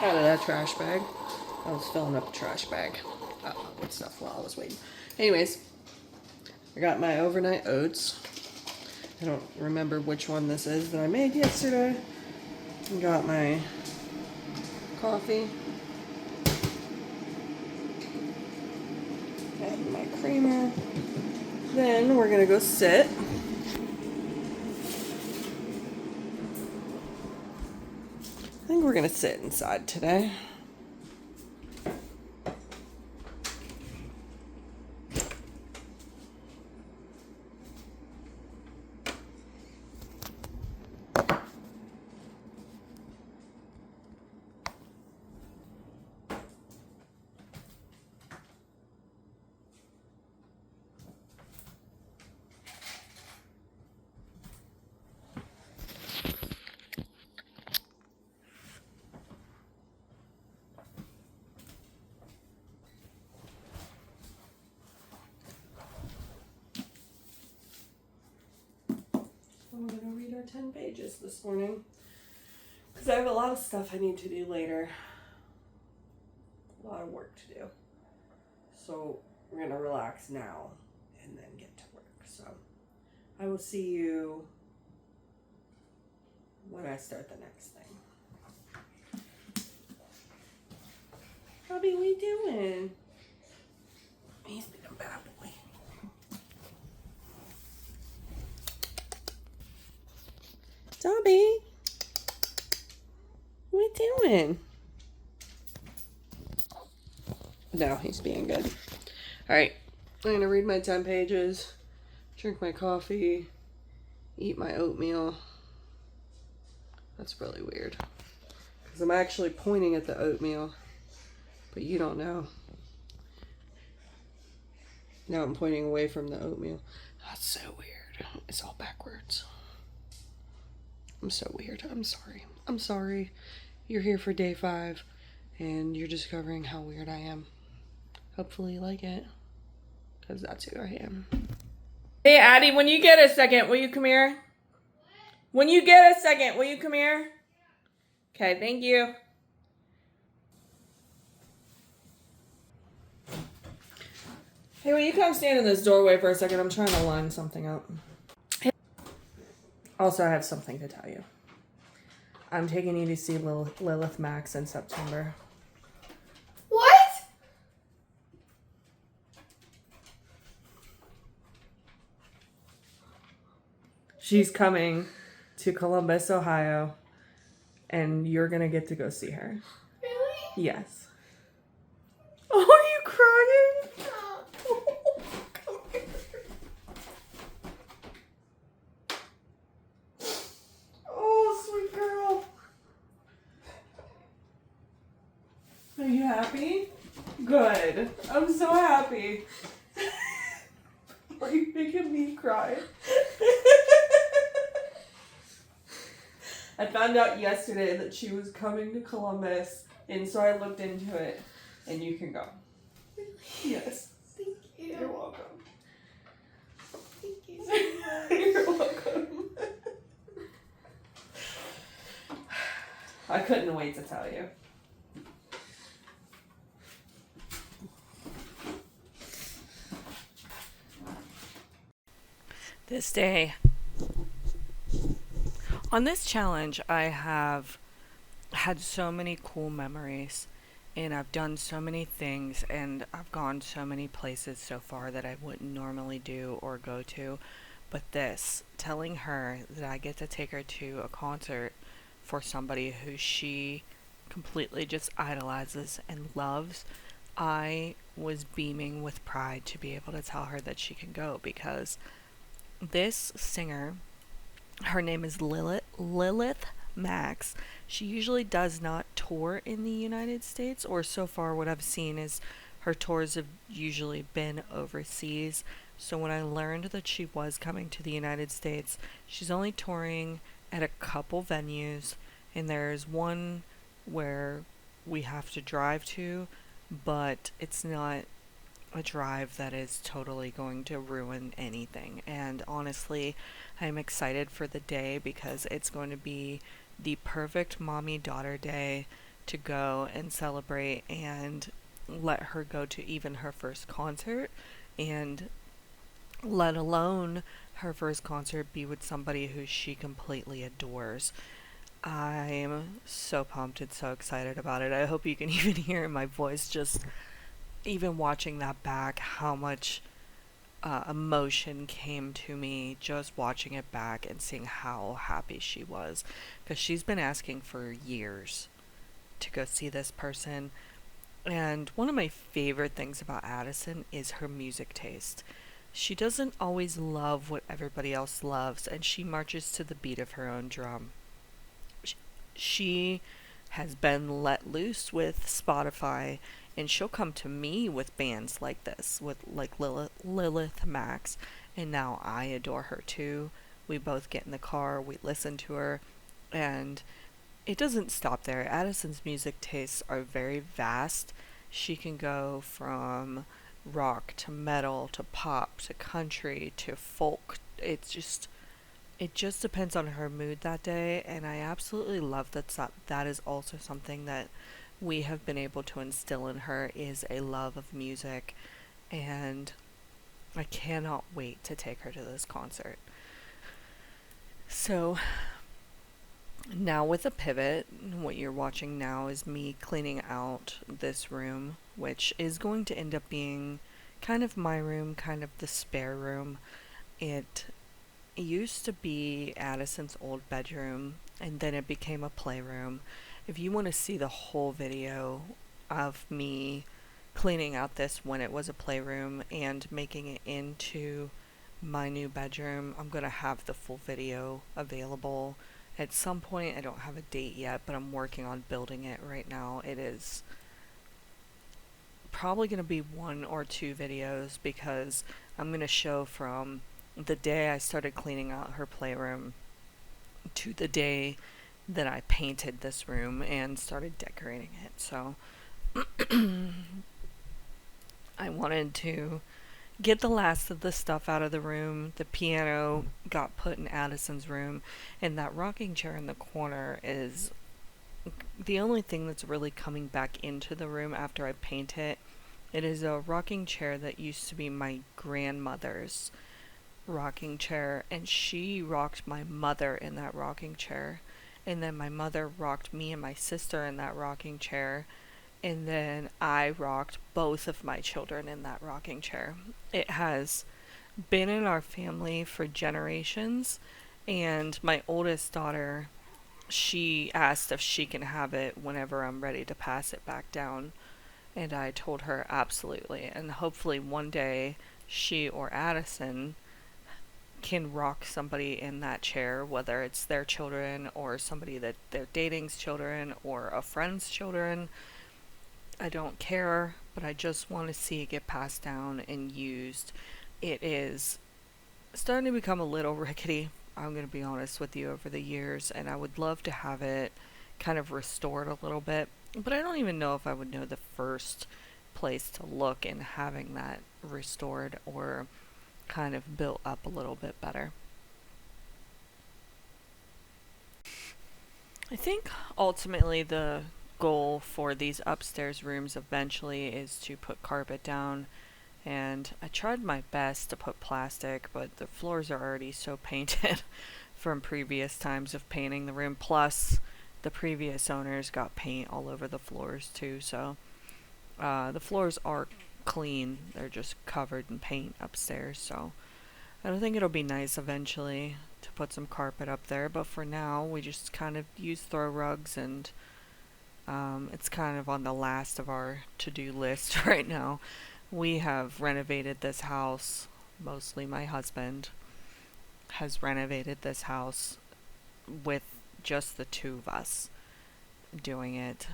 out of that trash bag. I was filling up a trash bag with stuff while I was waiting. Anyways, I got my overnight oats. I don't remember which one this is that I made yesterday. I got my coffee. Add my creamer. Then we're gonna go sit. I think we're gonna sit inside today. I'm going to read our 10 pages this morning because I have a lot of stuff I need to do later. A lot of work to do. So we're going to relax now and then get to work. So I will see you when I start the next thing. Bobby, what are you doing? He's being a bad boy. Dobby, what are you doing? No, he's being good. Alright, I'm going to read my 10 pages, drink my coffee, eat my oatmeal. That's really weird. Because I'm actually pointing at the oatmeal, but you don't know. Now I'm pointing away from the oatmeal. That's so weird. It's all backwards. I'm so weird. I'm sorry. I'm sorry. You're here for day 5 and you're discovering how weird I am. Hopefully you like it, because that's who I am. Hey, Addie, when you get a second, will you come here? When you get a second, will you come here? Okay, thank you. Hey, will you come stand in this doorway for a second? I'm trying to line something up. Also, I have something to tell you. I'm taking you to see Lilith Max in September. What? She's coming to Columbus, Ohio, and you're gonna get to go see her. Really? Yes. Oh, are you crying? Oh. Come here. Oh, sweet girl. Are you happy? Good. I'm so happy. Are you making me cry? I found out yesterday that she was coming to Columbus, and so I looked into it, and you can go. Really? Yes. Thank you. You're welcome. Thank you so much. You're welcome. I couldn't wait to tell you. This day. On this challenge, I have had so many cool memories, and I've done so many things, and I've gone so many places so far that I wouldn't normally do or go to. But this, telling her that I get to take her to a concert for somebody who she completely just idolizes and loves, I was beaming with pride to be able to tell her that she can go, because this singer, her name is Lilith Max. She usually does not tour in the United States, or so far what I've seen is her tours have usually been overseas. So when I learned that she was coming to the United States, she's only touring at a couple venues, and there's one where we have to drive to, but it's not a drive that is totally going to ruin anything. And honestly, I'm excited for the day because it's going to be the perfect mommy-daughter day to go and celebrate and let her go to even her first concert, and let alone her first concert be with somebody who she completely adores. I'm so pumped and so excited about it. I hope you can even hear in my voice, just even watching that back, how much emotion came to me just watching it back and seeing how happy she was. Because she's been asking for years to go see this person. And one of my favorite things about Addison is her music taste. She doesn't always love what everybody else loves, and she marches to the beat of her own drum. She has been let loose with Spotify, and she'll come to me with bands like this, with like Lilith Max, and now I adore her too. We both get in the car, we listen to her, and it doesn't stop there. Addison's music tastes are very vast. She can go from rock to metal to pop to country to folk. It just depends on her mood that day, and I absolutely love that is also something that we have been able to instill in her, is a love of music, and I cannot wait to take her to this concert. So, now with a pivot, what you're watching now is me cleaning out this room, which is going to end up being kind of my room, kind of the spare room. It used to be Addison's old bedroom, and then it became a playroom. If you want to see the whole video of me cleaning out this when it was a playroom and making it into my new bedroom, I'm going to have the full video available at some point. I don't have a date yet, but I'm working on building it right now. It is probably going to be one or two videos, because I'm going to show from the day I started cleaning out her playroom to the day that I painted this room and started decorating it. So I wanted to get the last of the stuff out of the room. The piano got put in Addison's room, and that rocking chair in the corner is the only thing that's really coming back into the room after I paint it. It is a rocking chair that used to be my grandmother's rocking chair, and she rocked my mother in that rocking chair, and then my mother rocked me and my sister in that rocking chair, and then I rocked both of my children in that rocking chair. It has been in our family for generations, and my oldest daughter, she asked if she can have it whenever I'm ready to pass it back down, and I told her absolutely, and hopefully one day she or Addison can rock somebody in that chair, whether it's their children or somebody that they're dating's children or a friend's children. I don't care, but I just want to see it get passed down and used. It is starting to become a little rickety, I'm going to be honest with you, over the years, and I would love to have it kind of restored a little bit, but I don't even know if I would know the first place to look in having that restored or kind of built up a little bit better. I think ultimately the goal for these upstairs rooms eventually is to put carpet down, and I tried my best to put plastic, but the floors are already so painted from previous times of painting the room, plus the previous owners got paint all over the floors too, so the floors are clean, they're just covered in paint upstairs, so I don't think it'll be nice eventually to put some carpet up there, but for now we just kind of use throw rugs, and it's kind of on the last of our to-do list right now. We have renovated this house, mostly my husband has renovated this house with just the two of us doing it.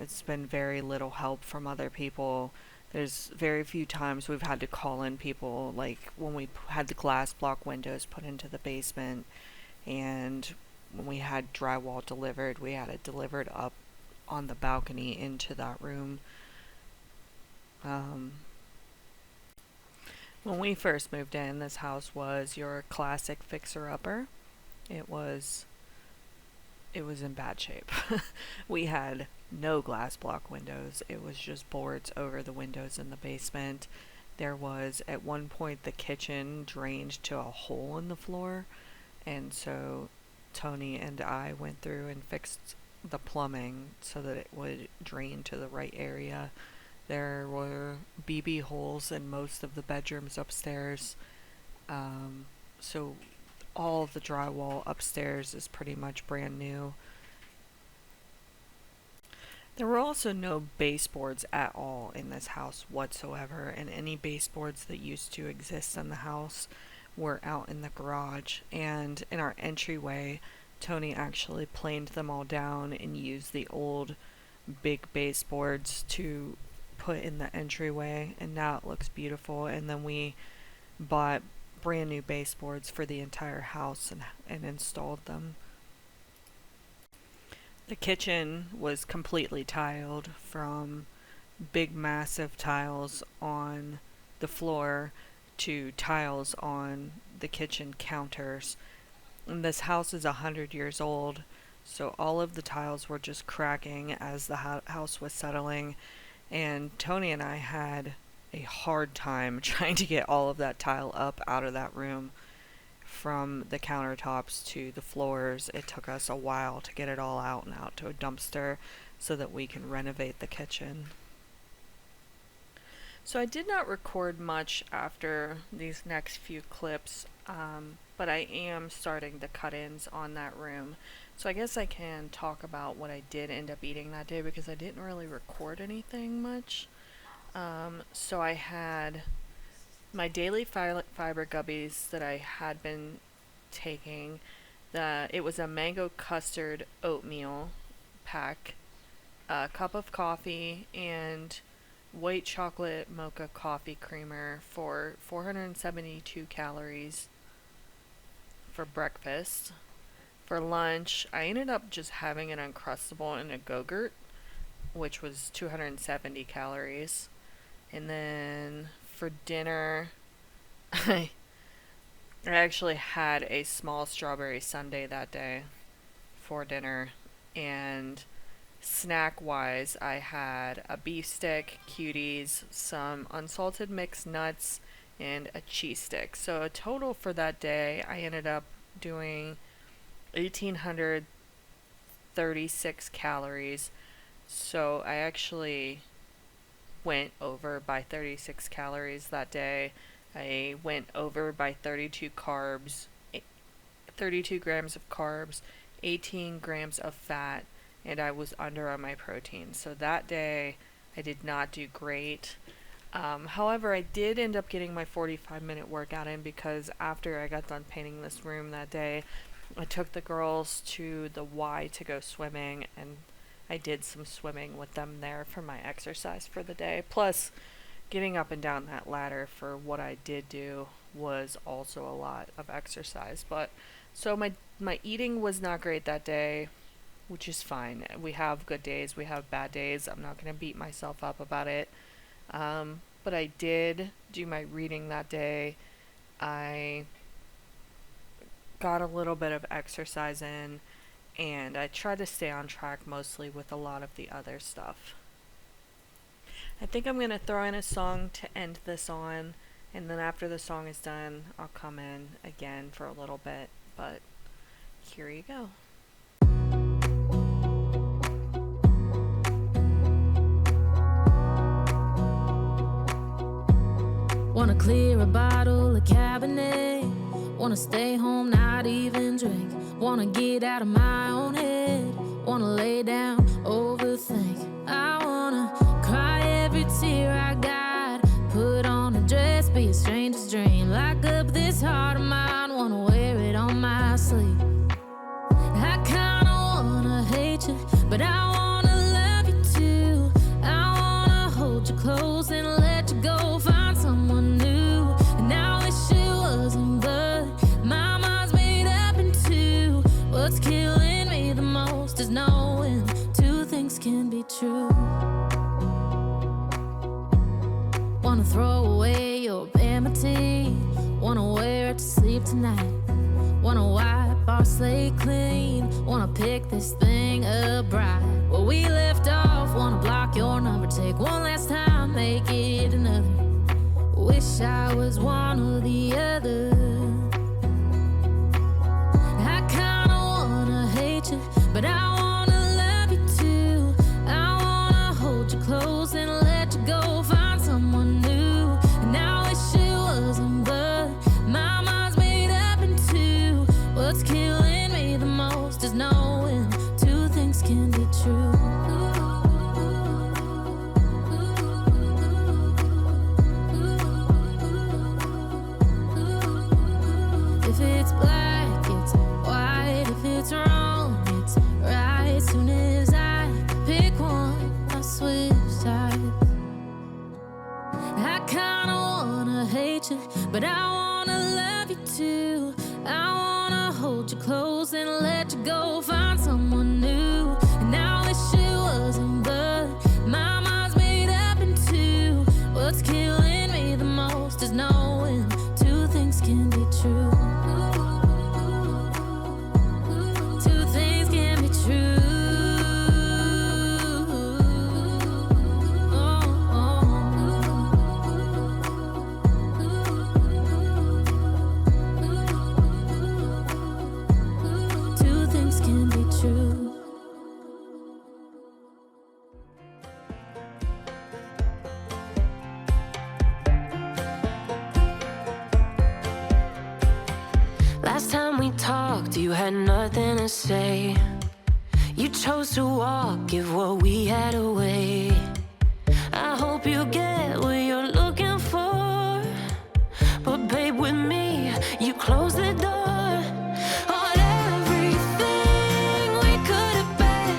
It's been very little help from other people. There's very few times we've had to call in people, like when we had the glass block windows put into the basement, and when we had drywall delivered, we had it delivered up on the balcony into that room. When we first moved in, this house was your classic fixer-upper. It was it was in bad shape. We had no glass block windows. It was just boards over the windows in the basement. There was, at one point, the kitchen drained to a hole in the floor, and so Tony and I went through and fixed the plumbing so that it would drain to the right area. There were BB holes in most of the bedrooms upstairs. So all of the drywall upstairs is pretty much brand new. There were also no baseboards at all in this house whatsoever, and any baseboards that used to exist in the house were out in the garage. And in our entryway, Tony actually planed them all down and used the old big baseboards to put in the entryway, and now it looks beautiful. And then we bought brand new baseboards for the entire house and installed them. The kitchen was completely tiled, from big massive tiles on the floor to tiles on the kitchen counters. And this house is 100 years old, so all of the tiles were just cracking as the house was settling, and Tony and I had a hard time trying to get all of that tile up out of that room. From the countertops to the floors, it took us a while to get it all out and out to a dumpster so that we can renovate the kitchen. So I did not record much after these next few clips, but I am starting the cut-ins on that room. So I guess I can talk about what I did end up eating that day, because I didn't really record anything much. So I had my daily fiber guppies that I had been taking. It was a mango custard oatmeal pack, a cup of coffee, and white chocolate mocha coffee creamer for 472 calories for breakfast. For lunch, I ended up just having an Uncrustable and a Go-Gurt, which was 270 calories. And then for dinner, I actually had a small strawberry sundae that day for dinner. And snack-wise, I had a beef stick, cuties, some unsalted mixed nuts, and a cheese stick. So a total for that day, I ended up doing 1,836 calories. So I actually went over by 36 calories that day. I went over by 32 carbs, 32 grams of carbs, 18 grams of fat, and I was under on my protein. So that day, I did not do great. However, I did end up getting my 45-minute workout in, because after I got done painting this room that day, I took the girls to the Y to go swimming, and I did some swimming with them there for my exercise for the day. Plus, getting up and down that ladder for what I did do was also a lot of exercise. But so my eating was not great that day, which is fine. We have good days, we have bad days. I'm not going to beat myself up about it. But I did do my reading that day. I got a little bit of exercise in, and I tried to stay on track mostly with a lot of the other stuff. I think I'm going to throw in a song to end this on, and then after the song is done, I'll come in again for a little bit, but here you go. Wanna clear a bottle of Cabernet. Wanna stay home, not even drink. Wanna get out of my own head. Wanna lay down, overthink. I wanna cry every tear I got. Put on a dress, be a stranger's dream. Lock up this heart of mine, wanna wear it on my sleeve. I kinda wanna hate you, but I wanna love you too. I wanna hold you close and let you go. Find someone new, and I wish it wasn't, but my mind's made up in two. What's killing me the most is knowing two things can be true. Wanna throw away your enmity. Wanna wear it to sleep tonight. Wanna wipe our slate clean. Wanna pick this thing up right. Well, we left off. Wanna block your number, take one last time, make it another. Wish I was one or the other. I kinda wanna hate you, but I wanna love you too. I wanna hold you close and let you go, find someone new. And I wish it wasn't, but my mind's made up in two. What's killing me the most is knowing two things can be true. If it's black, it's white. If it's wrong, it's right. Soon as I pick one, I switch sides. I kinda wanna hate you, but I wanna love you too. I wanna hold you close and let you go, find someone new. And I wish it wasn't, but my mind's made up in two. What's killing me the most is knowing two things can be true. Two things can be true. Two things can be true. Last time we talked, you had nothing to say. You chose to walk, give what we had away. I hope you get what you're looking for, but babe, with me, you close the door on everything we could have been.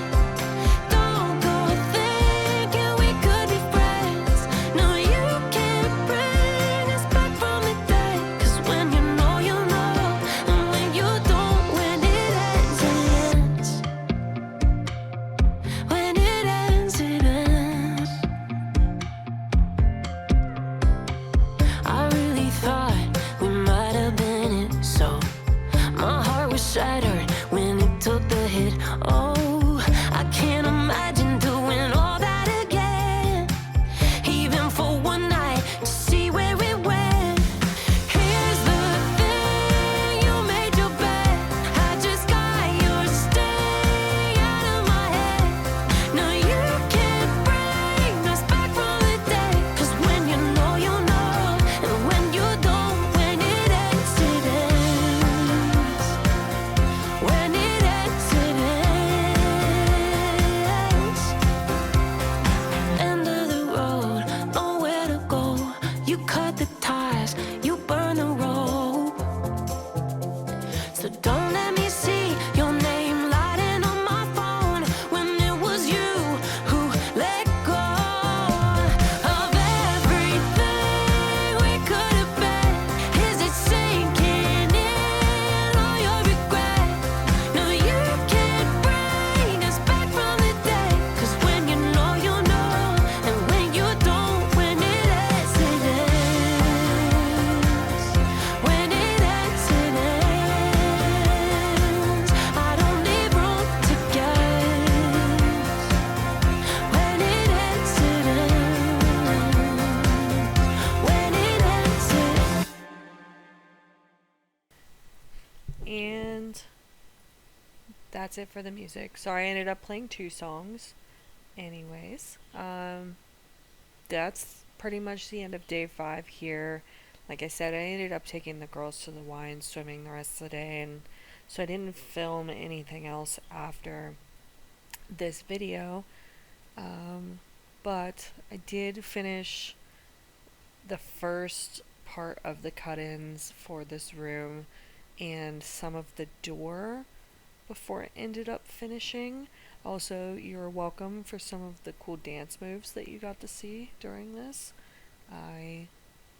Don't go thinking we could be friends. No, you can't bring us back from the dead. 'Cause when you know, you know. And when you don't, when it ends, it ends. When it ends, it ends. I really thought we might have been it, so my heart was shattered when it took the hit. Oh, I can't imagine doing all that again, even for one night, to see where it went. Here's the thing, you made your bed, I just got your stay out of my head. No, you can't bring us back from the dead. 'Cause when you know, you know. And when you don't, when it ends, it ends. When it ends, it ends. End of the road, nowhere to go. You cut the ties, you burn the rope. So don't let me see your name lighting on my phone when it was you who let go of everything we could have been. Is it sinking in all your regret? No, you can't bring us back from the dead. 'Cause when you know, you know. And when you don't, when it ends, it ends. When it ends, it ends. I don't need room to guess. When it ends, it ends. When it ends, it ends. And that's it for the music. Sorry, I ended up playing two songs. Anyways, that's pretty much the end of day 5 here. Like I said, I ended up taking the girls to the Y and swimming the rest of the day, and so I didn't film anything else after this video. But I did finish the first part of the cut-ins for this room and some of the door before it ended up finishing. Also, you're welcome for some of the cool dance moves that you got to see during this. I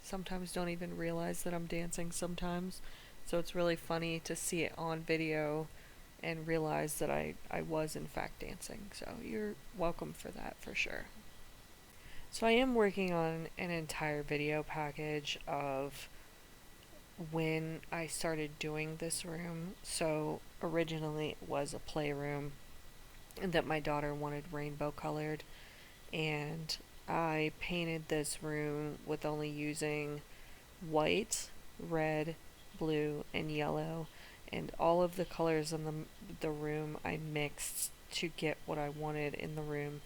sometimes don't even realize that I'm dancing sometimes, so it's really funny to see it on video and realize that I was in fact dancing. So you're welcome for that for sure. So I am working on an entire video package of when I started doing this room. So originally it was a playroom, that my daughter wanted rainbow colored, and I painted this room with only using white, red, blue, and yellow, and all of the colors in the room I mixed to get what I wanted in the room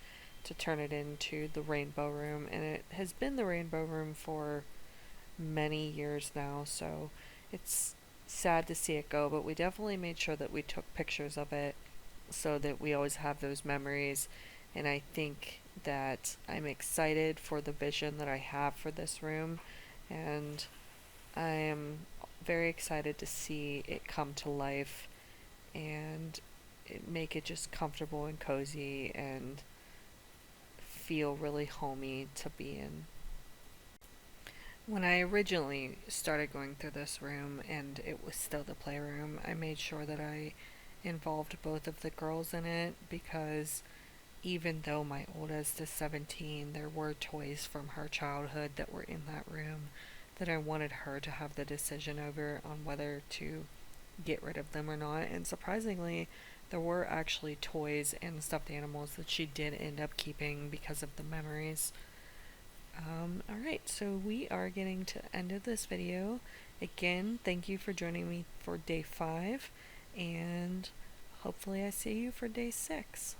to turn it into the rainbow room, and it has been the rainbow room for many years now, so it's sad to see it go, but we definitely made sure that we took pictures of it so that we always have those memories. And I think that I'm excited for the vision that I have for this room, and I am very excited to see it come to life and make it just comfortable and cozy and feel really homey to be in. When I originally started going through this room and it was still the playroom, I made sure that I involved both of the girls in it because even though my oldest is 17, there were toys from her childhood that were in that room that I wanted her to have the decision over on whether to get rid of them or not. And surprisingly, there were actually toys and stuffed animals that she did end up keeping because of the memories. Alright, so we are getting to the end of this video. Again, thank you for joining me for day 5, and hopefully I see you for day 6.